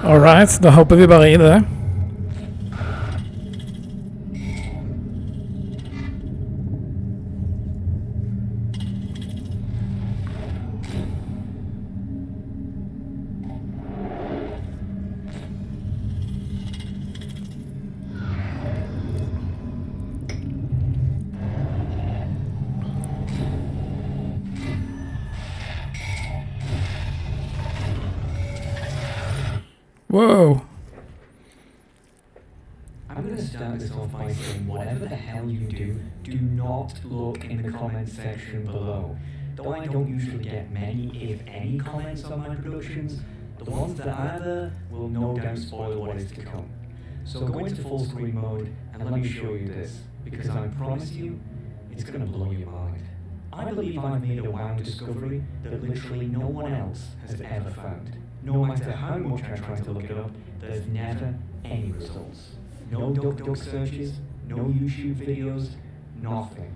Alright, da hopper vi bare i det. Whoa. I'm going to start this off by saying whatever the hell you do not look in the comments section below. Though I don't usually get many, if any, comments on my productions, the ones that are there will no doubt spoil what is to come. So go into full screen mode and let me show you this, because I promise you, it's going to blow your mind. I believe I've made a wow discovery that literally no one else has ever found. No matter how much I try to look it up, there's never any results. No DuckDuck searches, no YouTube videos, nothing.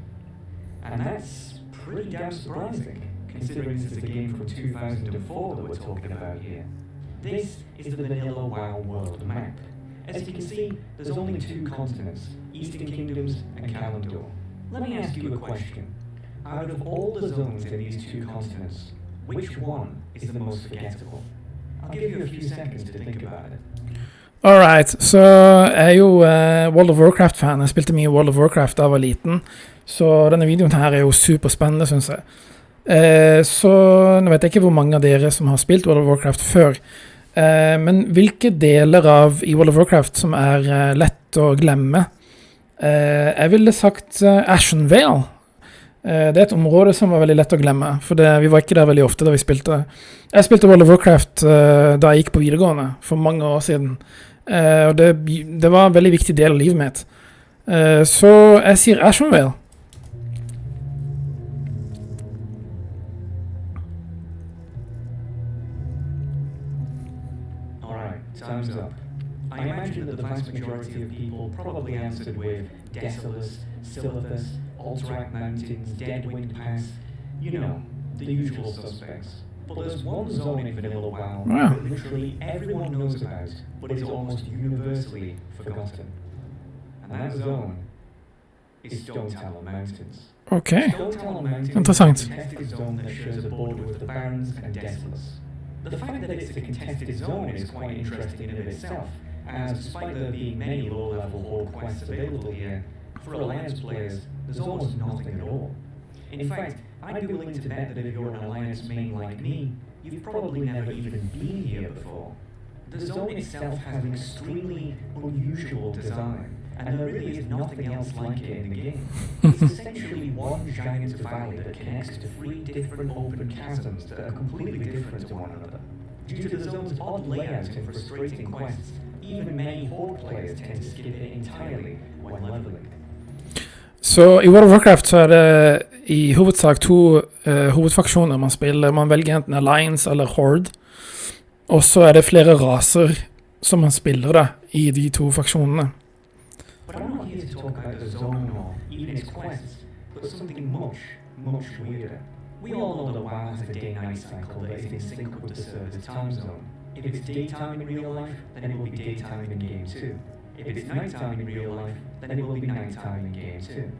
And that's pretty damn surprising, considering this is a game from 2004 that we're talking about here. This is the vanilla WoW world map. As you can see, there's only two continents, Eastern Kingdoms and Kalimdor. Let me ask you a question. Out of all the zones in these two continents, which one is the most forgettable? I'll give you a few seconds to think about it. Alright, så jeg jo World of Warcraft-fan. Jeg spilte mye World of Warcraft da jeg var liten. Så denne videoen her jo superspennende, synes jeg. Så nå vet jeg ikke hvor mange av dere som har spilt World of Warcraft før. Men hvilke deler i World of Warcraft som lett å glemme? Jeg ville sagt Ashen Vale. Det et område som var veldig lett å glemme, for vi var ikke der veldig ofte da vi spilte. Jeg spilte World of Warcraft da jeg gikk på videregående, for mange år siden. Og det var en veldig viktig del av livet mitt. Så jeg sier Ashen Vale. Alright, time's up. I imagine that the vast majority of people probably answered with Desolus, Silithus, Alterac Mountains, Deadwind Pass, you know, the usual suspects. But there's one zone in vanilla WoW that literally everyone knows about, but is almost universally forgotten. And that zone is Stone Talon Mountains. Okay. Stone Talon Mountains Interessant. is a contested zone that shares a border with the Barrens and Desolus. The fact that it's a contested zone is quite interesting in of itself, as despite there being many low-level horde quests available here, for Alliance players, there's almost nothing at all. In fact, I'd be willing to bet that if you're an Alliance main like me, you've probably never even been here before. The zone itself has an extremely unusual design, and there really is nothing else like it in the game. It's essentially one giant valley that connects to three different open chasms that are completely different to one another. Due to the zone's odd layout and frustrating quests, even many Horde players tend to skip it entirely when leveling. Så i World of Warcraft så det i hovedsak to hovedfaksjoner man spiller. Man velger enten Alliance eller Horde. Og så det flere raser som man spiller da, i de to faksjonene. But I'm not here to talk about the zone or even its quests, but something much weirder. We all know that WoW has a day-night cycle that is in sync with the server's time zone. If it's daytime in real life, then it will be daytime in game 2. If it's nighttime in real life, then it will be nighttime in game 2.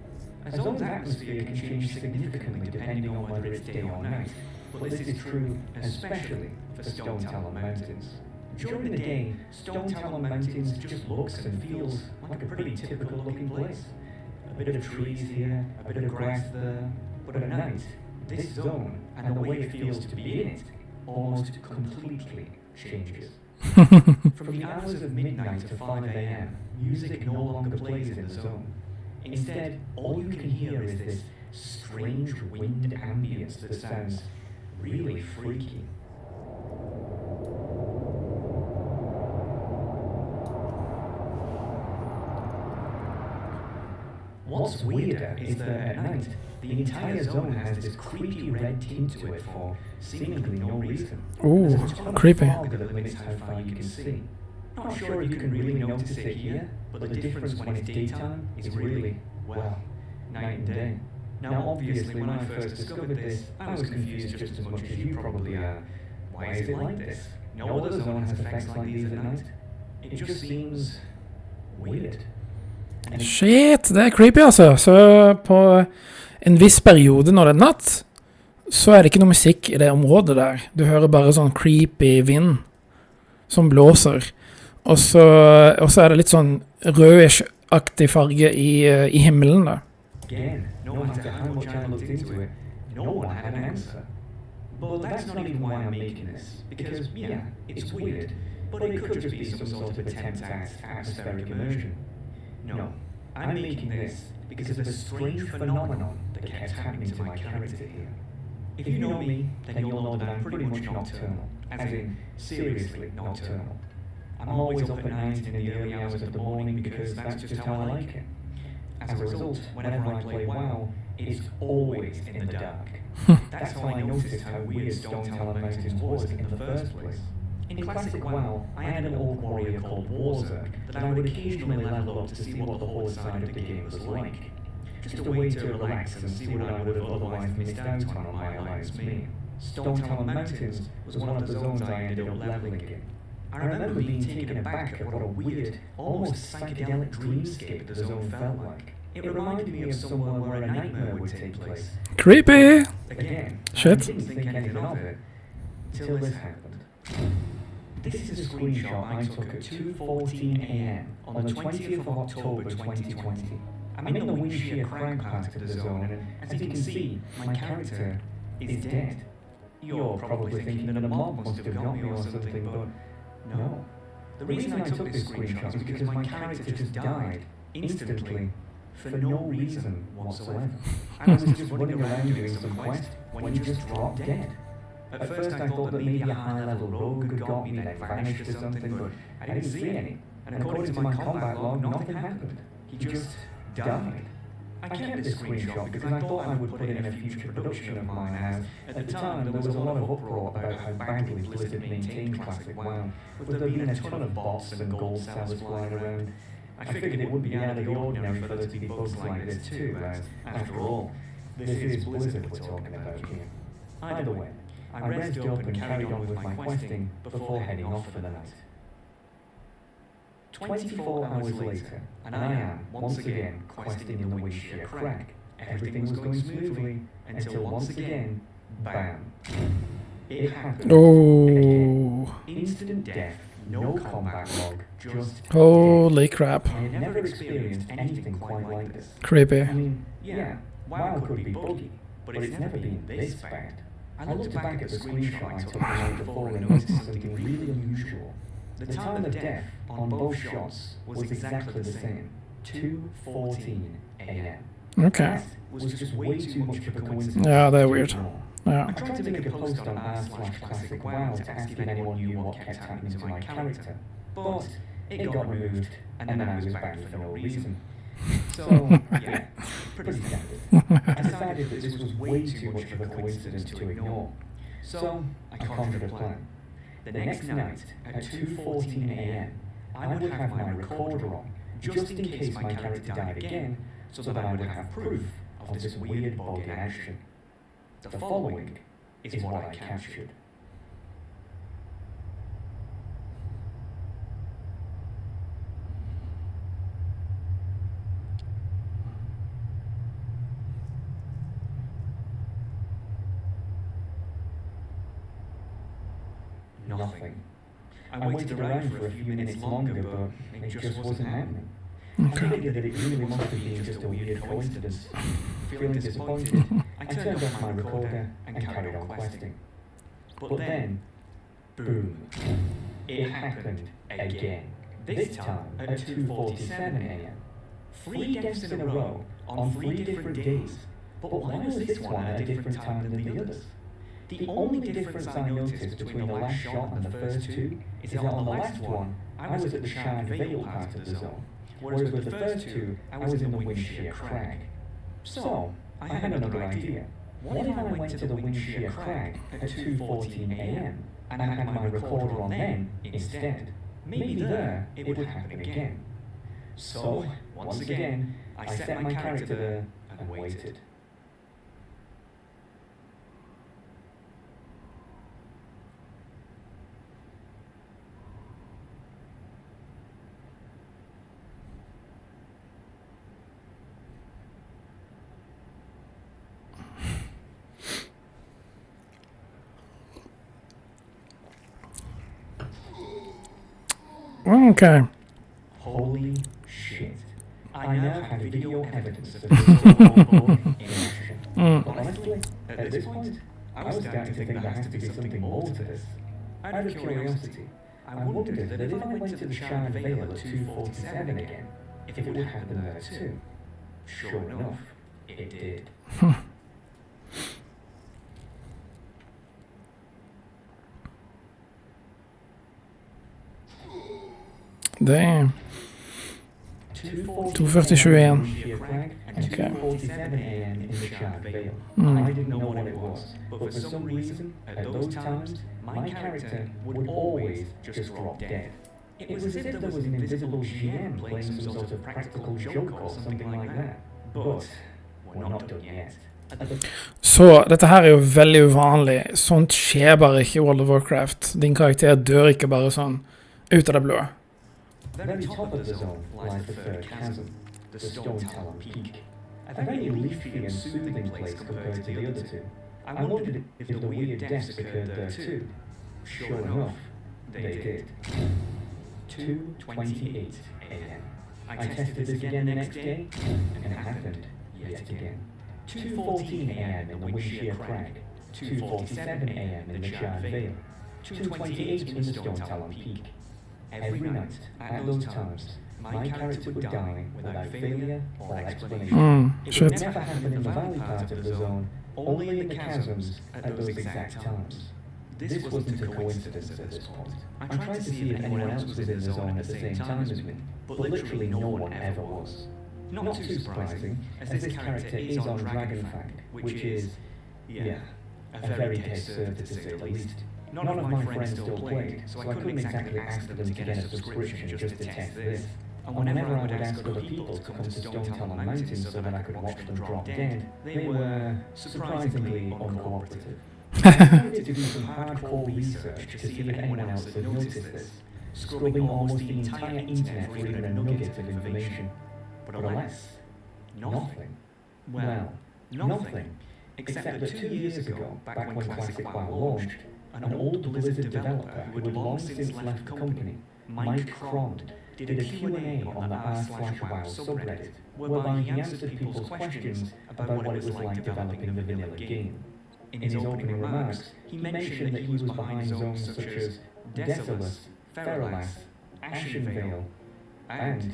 A zone's atmosphere can change significantly depending on whether it's day or night, but this is true especially for Stone Talon Mountains. During the day, Stone Talon Mountains just looks and feels like a pretty typical looking place. A bit of trees here, a bit of grass there, but at night, this zone and the way it feels to be in it almost completely changes. From the hours of midnight to 5 a.m., music no longer plays in the zone. Instead, all you can hear is this strange wind ambience that sounds really freaky. What's weirder is that at night, the entire zone has this creepy red tint to it for seemingly no reason. Ooh, There's a ton of creepy. fog that limits how far you can see. Not sure if you can really notice it here, but the difference when it's daytime is really, well, night and day. Now obviously when I first discovered this, I was confused just as much as you probably are. Why is it like this? No other zone has effects like these at night. It just seems weird. Shit, det er creepy altså. Så på en viss periode når det er natt, så er det ikke noe musikk i det området der. Du hører bare sånn creepy vind som blåser. Og så er det litt sånn rødish-aktig farge i himmelen da. Again, no matter how much I looked into it, no one had an answer. But that's not even why I'm making this, because, yeah, it's weird, but it could just be some sort of attempt at atmospheric immersion. No, I'm making this because of a strange phenomenon that kept happening to my character here. If you know me, then you'll know that I'm pretty much nocturnal, as in, seriously nocturnal. I'm always up at night in the early hours of the morning because that's just how I like it. As a result, whenever I play WoW, it's always in the dark. That's how I noticed how weird Stone Mountains was in the first place. In classic WoW, I had an old warrior called Warzerk that I would occasionally level up to see what the whole side of the game was like. Just a way to relax and see what I would have otherwise missed out on my Alliance main. Stone Mountains was one of the zones I ended up leveling in. I remember being taken aback at what a weird, almost psychedelic dreamscape the zone felt like. It reminded me of somewhere where a nightmare would take place. Creepy! Again, Shit. I didn't think anything of it, till this happened. This is a screenshot I took at 2:14 AM on the 20th of October 2020. I'm in the Windshear Crag part of the zone, and as you can see, my character is dead. You're probably thinking that a mob must have got me or something, but no. The reason I took this screenshot is because my character just died, instantly, for no reason whatsoever. I was just running around doing some quest when he just dropped dead. At first I thought that maybe a high-level rogue had got me then vanished or something, but I didn't see any. And according to my combat log, nothing happened. He just died. I kept this screenshot because I thought I would put it in a future production of mine, as at the time there was a lot of uproar about how badly Blizzard maintained Classic WoW, with there being a ton of bots and gold sellers flying around. I figured it wouldn't be out of the ordinary for there to be bugs like this too, as, after all, this is Blizzard we're talking about here. Either way, I rested up and carried on with my questing before heading off for the night. 24 hours later, and I am, once again, questing in the Windshear Crag. Everything was going smoothly, until once again, bam. It happened. Oh. Again. Instant death, no combat log, just Holy dead. crap. I had never experienced anything quite like this. Creepy. I mean, yeah, WoW could be buggy, but it's never been this bad. I looked back at the screenshot I took the night before and noticed something really unusual. The time of death on both shots was exactly the same, 2:14 AM. Okay. That was just way too much of a coincidence. Yeah, they're to weird. ignore. Yeah. I tried to make a post on r/classic.wow to ask if anyone knew what kept happening to my character, but it got removed, and then I was banned for no reason. So, yeah, pretty standard. I decided that this was way too much of a coincidence to ignore. So, I conjured a plan. The next night, at 2:14 AM, I would have my recorder on, just in case my character died again, so that I would have proof of this weird bug in action. The following is what I captured. Nothing. I waited around for a few minutes longer, but it just wasn't happening. I figured that it really must have been just a weird coincidence. Feeling disappointed, I turned off my recorder and carried on questing. But then, boom, it happened again. This time at 2:47 AM. 3 deaths in a row on 3 different days. But why was this one at a different time than the others? The only difference I noticed between the last shot and the first two is that on the last one, I was at the Shard Vale part of the zone, whereas with the first two, I was in the Windshear Crag. So, I had another idea. What if I went to the Windshear Crag at 2:14 AM and I had my recorder on then instead? Maybe there it would happen again. So, once again, I set my character there and waited. Okay. Holy shit. I now have video evidence of this in action. But honestly, at this point, I was starting to think there has to be something more to this. Out of curiosity, I wondered that if I went to the Shard Vale at 2:47 again, if it would happen there too. Sure enough, it did. Damn. 2:47 a.m. Okay. 2:47 a.m. in the Shard Vale. I didn't know what it was, but for some reason, at those times, my character would always just drop dead. It was as if there was an invisible GM playing some sort of practical joke or something like that. But we're not done yet. Så dette her er jo veldig uvanlig. Sånt skjer bare ikke i World of Warcraft. Din karakter dør ikke bare sånn ut av det blå. Very top of the zone lies the third chasm, the Stone Talon Peak. A very leafy and soothing place compared to the other two. I wondered if the weird deaths occurred there too. Sure enough, they did. 2:28 a.m. I tested this again the next day, and it happened yet again. 2:14 a.m. in the Windshear Crag, 2:47 a.m. in the Shard Vale, 2:28 in the Stone Talon Peak. Every night, at those times, my character would die without failure or explanation. It would never happen in the valley part of the zone, only in the chasms at those exact times. This wasn't a coincidence at this point. I tried to see if anyone else was in the zone at the same time as me, but literally no one ever was. Not too surprising, as this character is on Dragonfang, which is, yeah, a very head server to say the least. None of my friends still played, so I couldn't exactly ask them to get a subscription just to test this. And whenever I would ask other people to come to Stone Talon Mountain so that I could watch them drop dead, they were surprisingly uncooperative. I decided to do some hardcore research to see if anyone else had noticed this, scrubbing almost the entire internet for even a nugget of information. But alas, nothing. Well, nothing, except that 2 years ago, back when Classic WoW launched, an old Blizzard developer who had long since left the company, Mike Crond, did a Q&A on the r/WoW subreddit, whereby he answered people's questions about what it was like developing the vanilla game. In his opening remarks, he mentioned that he was behind zones such as Desolus, Feralath, Ashenvale, and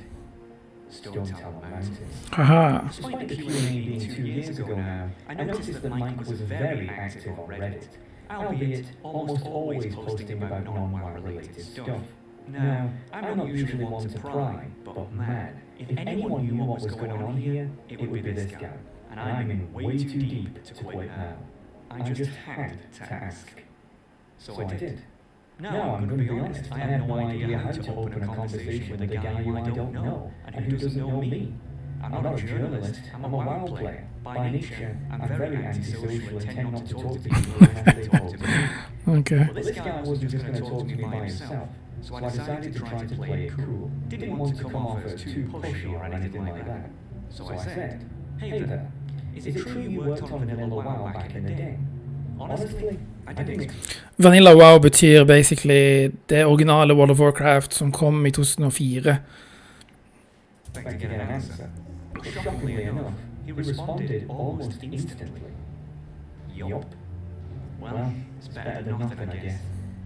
Stone Talon Mountains. Haha. Despite the Q&A being 2 years ago now, I noticed that Mike was very active on Reddit, albeit almost always posting about non-WoW related stuff. Now, I'm not usually one to pry, but man, if anyone knew what was going on here, it would be this guy, and I'm in way too deep to quit now. I just had to ask. So I did. Now, I'm going to be honest, I have no idea how to open a conversation with a guy who I don't know, and who doesn't know me. I'm not a journalist, I'm a WoW player. By nature, I'm very antisocial and tend not to talk to people unless they talk to me. Okay. But this guy wasn't just going to talk to me by himself, so I decided to try to play it cool. Didn't want to come off as too pushy or anything like that. So I said, "Hey there, is it true you worked on Vanilla WoW back in the day?" Honestly, I didn't. Vanilla WoW betyr basically det originale World of Warcraft som kom i 2004. Back to get an answer. But shockingly enough, he responded almost instantly. Yup. Well, it's better than nothing, I guess.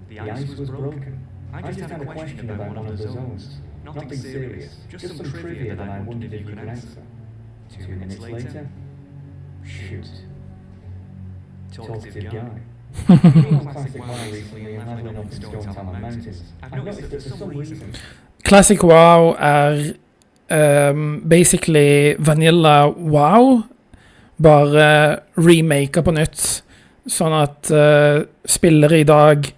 The ice was broken. I just had a question about one of the zones. Nothing serious, just some trivia that I wondered if you could answer. 2 minutes later, shoot. Talkative guy. Being on Classic WoW recently and leveling up in Stone Talon Mountains, I've noticed that for some reason... Classic WoW er basically Vanilla WoW, bare remaker på nytt, sånn at spillere i dag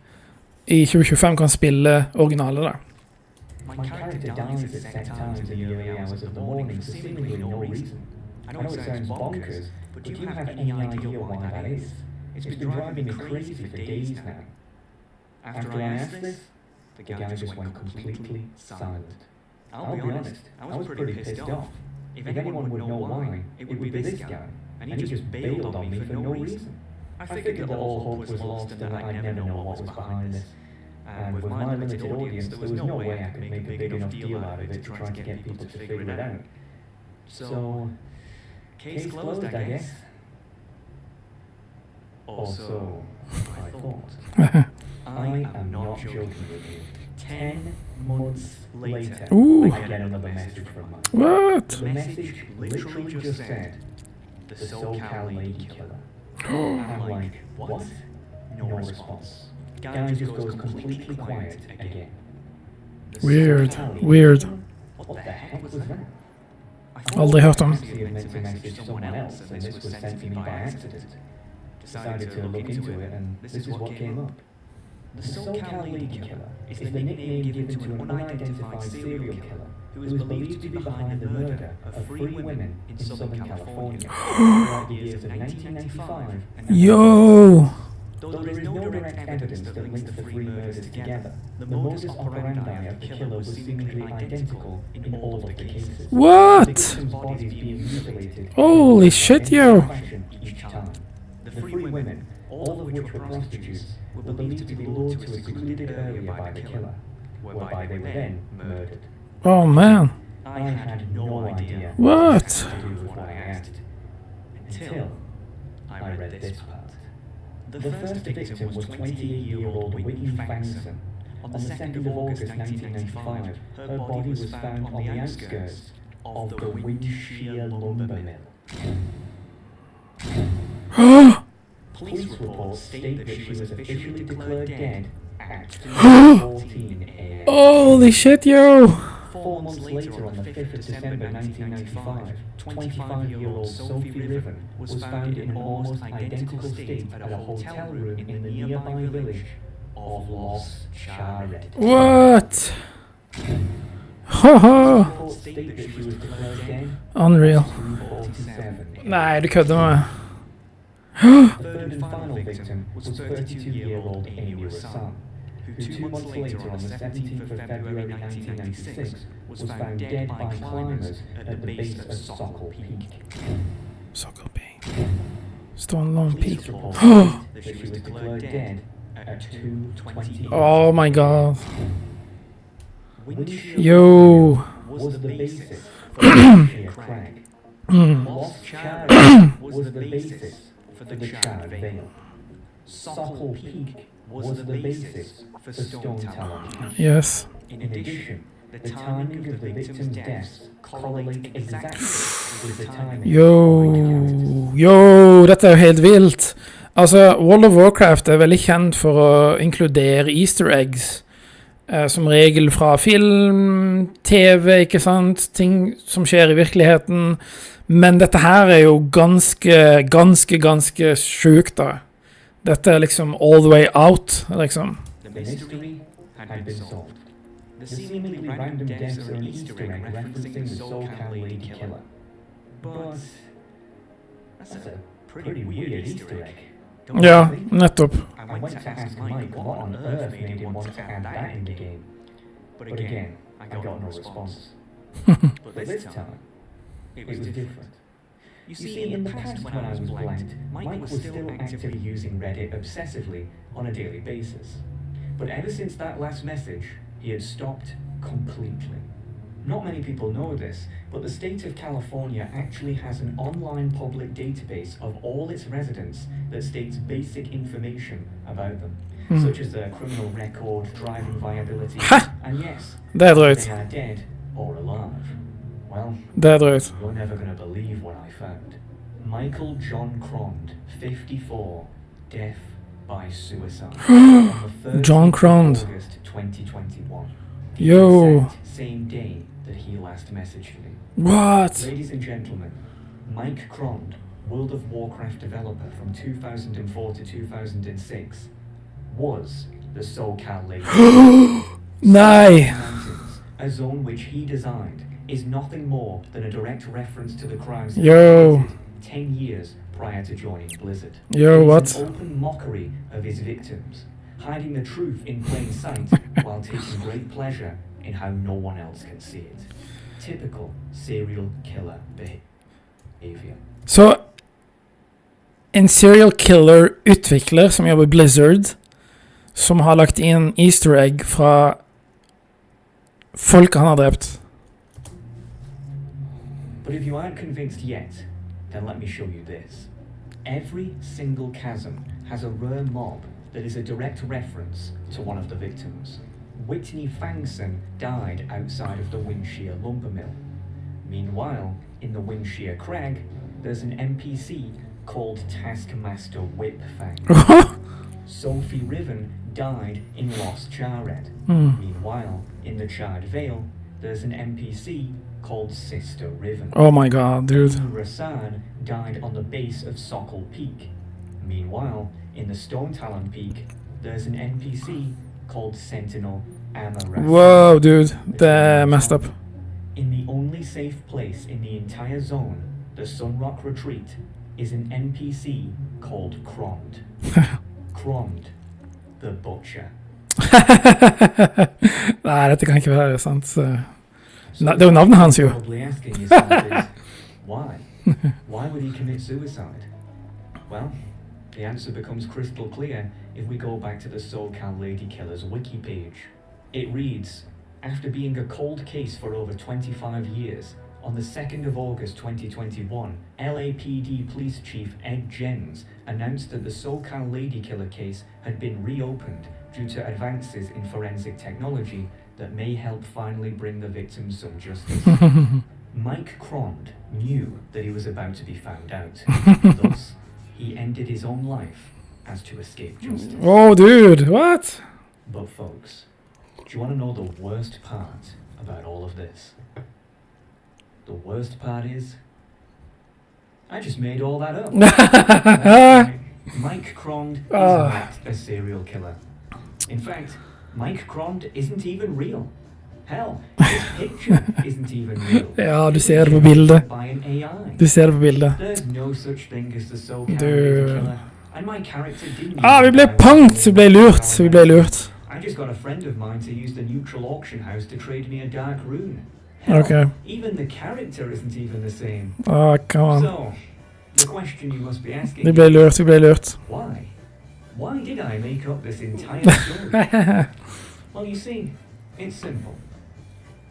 i 2025 kan spille originale da. My character dies at set times in the early hours of the morning for seemingly no reason. I know it sounds bonkers, but do you have any idea why that is? It's been driving me crazy for days now. After I asked this, the guy just went completely silent. I'll be honest, I was pretty pissed off. If anyone would know why, it would be this guy, and he just bailed on me for no reason. I figured that all hope was lost and that I'd never know what was behind this. and with my limited audience, there was no way I could make a big enough deal out of it to try to get people to figure it out. So, case closed, I guess. Also, I thought. I am not joking with you. 10 months later, Ooh. I get another message from Mike. What? The message literally just said, the SoCal lady killer. And I'm like, what? No response. Guy just goes completely quiet again. The Weird, SoCal lady weird. killer? What the heck was that? Aldrig hørt om. I meant to message someone else, and this was sent to me by accident. Decided to look into it, and this is what came up. The SoCal lady killer is the nickname given to an unidentified serial killer who is believed to be behind the murder of 3 women in Southern California throughout the years of 1995 and Yo! Though there is no direct evidence that links the 3 murders together, the modus operandi of the killer was seemingly identical in all of the cases. What? The victims' bodies being mutilated Holy shit, yo! each time. The 3 women, all of which were prostitutes, were believed to be lured to a secluded area by the killer, whereby they were then murdered. Oh man. I had no idea What? to do with what I asked, until I read this part. The first victim was 28-year-old Whitney Fangson. On the 2nd of August 1995, her body was found on the outskirts of the Windshear lumber mill. Police reports state that she was officially declared dead at 2:14 a.m. Holy shit, yo! 4 months later, on the 5th of December 1995, 25-year-old Sophie Riven was found in an almost identical state at a hotel room in the nearby village of Los Charred. What? Haha! Reports state that she was declared dead Unreal. at 2:47. Nei, du kødder med meg. The third and final victim was 32-year-old Amy Rassan, who 2 months later, on the 17th of February 1996, was found dead by climbers at the base of Sokol Peak. Sokol Peak. Stone Long Peak. Police reports state that she was declared dead at 2:20. Oh my god. Windshear Yo. was the basis for Windshear Crag. Los Charred was the basis for the Charred Vale. Sokol Peak was the basis for Stone Tower Peak. Yes. In addition, the timing of the victims' deaths correlate exactly with the timing Yo. Yo, dette er jo helt vilt. Altså, World of Warcraft er veldig kjent for å inkludere easter eggs. Som regel fra film, TV, ikke sant? Ting som skjer i virkeligheten. Men dette her er jo ganske sjukt da. Dette er liksom all the way out, liksom. The mystery had been solved. The seemingly random deaths are an Easter egg referencing the SoCal lady killer. But that's a pretty weird Easter egg. Don't you Ja, think? nettopp. I went to ask Mike what on earth made him want to add that in the game. But again, I got no response. But this time, it was different. You see, in the past when I was blanked, Mike was still actively using Reddit obsessively on a daily basis. But ever since that last message, he had stopped completely. Not many people know this, but the state of California actually has an online public database of all its residents that states basic information about them, such as their criminal record, driving viability, Ha! and yes, Det er they drøyt. are dead or alive. Well, Det er drøyt. you're never gonna believe what I found. Michael John Crond, 54, death by suicide. On the 13th John of Crond. August 2021. The Yo. exact same day that he last messaged me. What? Ladies and gentlemen, Mike Crond, World of Warcraft developer from 2004 to 2006, was the SoCal Lake. Nei. Mountains, a zone which he designed, is nothing more than a direct reference to the crimes he Yo. committed 10 years prior to joining Blizzard. Yo, It's what? an open mockery of his victims, hiding the truth in plain sight while taking great pleasure in how no one else can see it. Typical serial killer behavior. Så en serial killer utvikler som jobber i Blizzard, som har lagt inn Easter egg fra folk han har drept. But if you aren't convinced yet, then let me show you this. Every single chasm has a rare mob that is a direct reference to one of the victims. Whitney Fangson died outside of the Windshear lumber mill. Meanwhile, in the Windshear Crag, there's an NPC called Taskmaster Whipfang. Sophie Riven died in Lost Charred. Meanwhile, in the Charred Vale, there's an NPC called Sister Riven. Oh my god, dude. Rasan died on the base of Sokol Peak. Meanwhile, in the Stone Talon Peak, there's an NPC called Sentinel Amarasan. Whoa, dude. They're messed up. In the only safe place in the entire zone, the Sunrock Retreat, is an NPC called Krond. Krond, the Butcher. Nei, dette kan ikke være sant. Det er jo navnet hans jo. Probably asking yourself is, why? Why would he commit suicide? Well, the answer becomes crystal clear if we go back to the SoCal Ladykiller's wiki page. It reads, after being a cold case for over 25 years, on the 2nd of August 2021, LAPD Police Chief Ed Jens announced that the SoCal Ladykiller case had been reopened due to advances in forensic technology that may help finally bring the victims some justice. Mike Krond knew that he was about to be found out. Thus, he ended his own life as to escape justice. Oh, dude, what? But folks, do you want to know the worst part about all of this? The worst part is, I just made all that up. Right. Mike Krond is not a serial killer. In fact, Mike Krond isn't even real. Hell, his picture isn't even real. Ja, du ser det på bildet. By an AI. Du ser det på bildet. There's no such thing as the SoCal killer. And my character didn't. Vi ble punkt, vi ble lurt. I just got a friend of mine to use the neutral auction house to trade me a dark rune. Hell, Okay. even the character isn't even the same. Come on. So, the question you must be asking Vi ble lurt. why? Why did I make up this entire story? Well, you see, it's simple.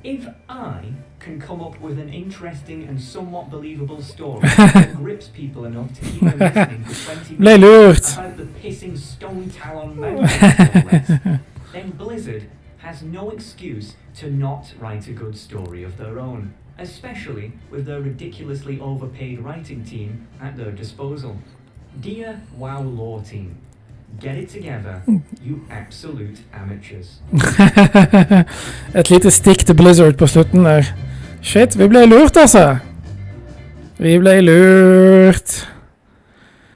If I can come up with an interesting and somewhat believable story that grips people enough to keep them listening for 20 Ble minutes lurt. about the pissing Stone Talon Mountain, then Blizzard has no excuse to not write a good story of their own, especially with their ridiculously overpaid writing team at their disposal. Dear WoW lore team, get it together, you absolute amateurs. Et lite stikk til Blizzard på slutten der. Shit, vi ble lurt altså. Vi ble lurt.